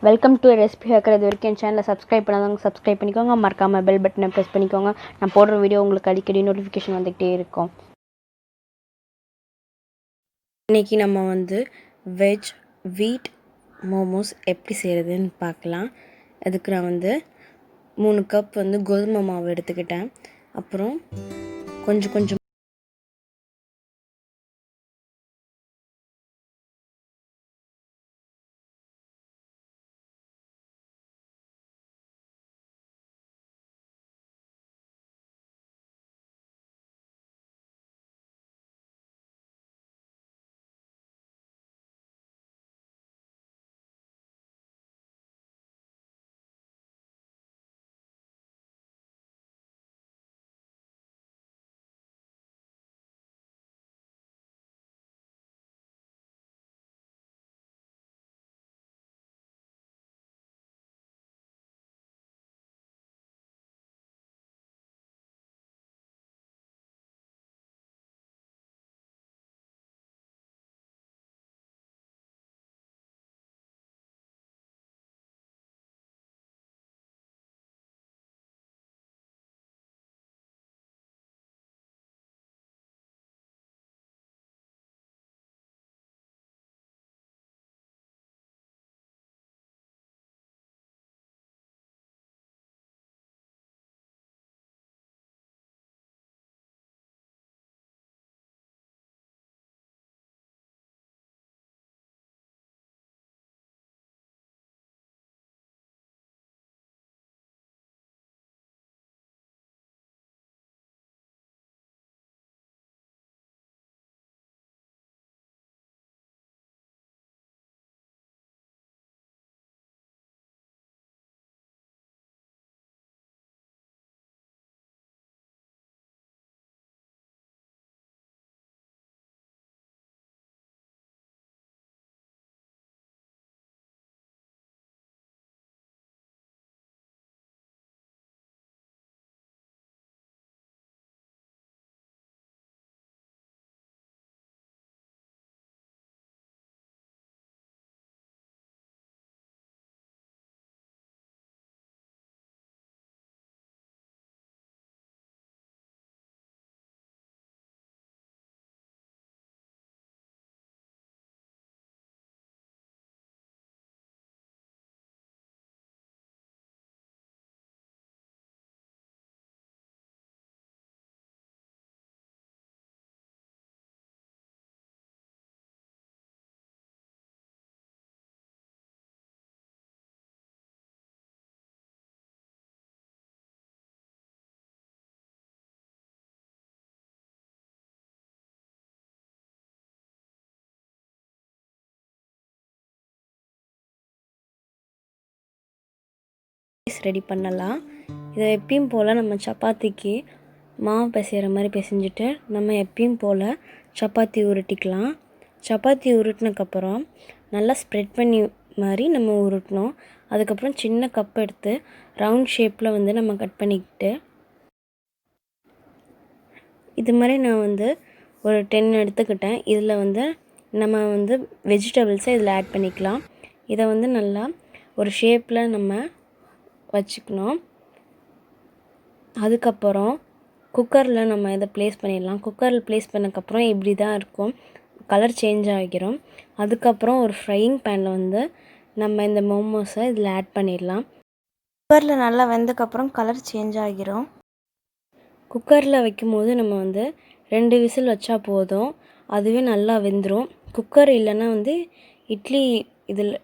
Welcome to recipe hacker. இது வரைக்கும் என் சேனலை சப்ஸ்கிரைப் பண்ணாதவங்க சப்ஸ்கிரைப் பண்ணிக்கோங்க. மறக்காமல் பெல் பட்டனை ப்ரெஸ் பண்ணிக்கோங்க. நான் போடுற வீடியோ உங்களுக்கு அடிக்கடி நோட்டிஃபிகேஷன் வந்துகிட்டே இருக்கும். இன்றைக்கி நம்ம வெஜ் வீட் மோமோஸ் எப்படி செய்கிறதுன்னு பார்க்கலாம். அதுக்கு நான் 3 கப் கோதுமை மாவு எடுத்துக்கிட்டேன். அப்புறம் கொஞ்சம் ரெடி பண்ணலாம். இதை எப்பயும் போல் நம்ம சப்பாத்திக்கு மாவு பிசைகிற மாதிரி பிசைஞ்சிட்டு நம்ம எப்பயும் போல் சப்பாத்தி உருட்டிக்கலாம். சப்பாத்தி உருட்டினக்கப்புறம் நல்லா ஸ்ப்ரெட் பண்ணி மாதிரி நம்ம உருட்டணும். அதுக்கப்புறம் சின்ன கப் எடுத்து ரவுண்ட் ஷேப்பில் நம்ம கட் பண்ணிக்கிட்டு இது மாதிரி நான் ஒரு 10 எடுத்துக்கிட்டேன். இதில் நம்ம வெஜிடபிள்ஸை இதில் ஆட் பண்ணிக்கலாம். இதை நல்லா ஒரு ஷேப்பில் நம்ம வச்சுக்கணும். அதுக்கப்புறம் குக்கரில் நம்ம இதை ப்ளேஸ் பண்ணிடலாம். குக்கரில் ப்ளேஸ் பண்ணக்கப்புறம் இப்படி தான் இருக்கும், கலர் சேஞ்ச் ஆகிரும். அதுக்கப்புறம் ஒரு ஃப்ரையிங் பேனில் நம்ம இந்த மோமோஸை இதில் ஆட் பண்ணிடலாம். குக்கரில் நல்லா வெந்தக்கப்புறம் கலர் சேஞ்ச் ஆகிரும். குக்கரில் வைக்கும்போது நம்ம 2 விசில் வச்சா போதும், அதுவே நல்லா வெந்துடும். குக்கர் இல்லைன்னா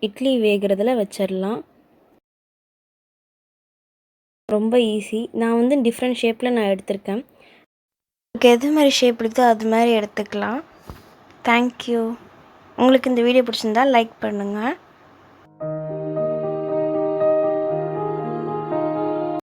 இட்லி வேகிறதுல வச்சிடலாம். ரொம்ப ஈஸி. நான் டிஃப்ரெண்ட் ஷேப்பில் நான் எடுத்திருக்கேன். உங்களுக்கு எது மாதிரி ஷேப் எடுத்தோ அது மாதிரி எடுத்துக்கலாம். தேங்க்யூ. உங்களுக்கு இந்த வீடியோ பிடிச்சிருந்தா லைக் பண்ணுங்கள்.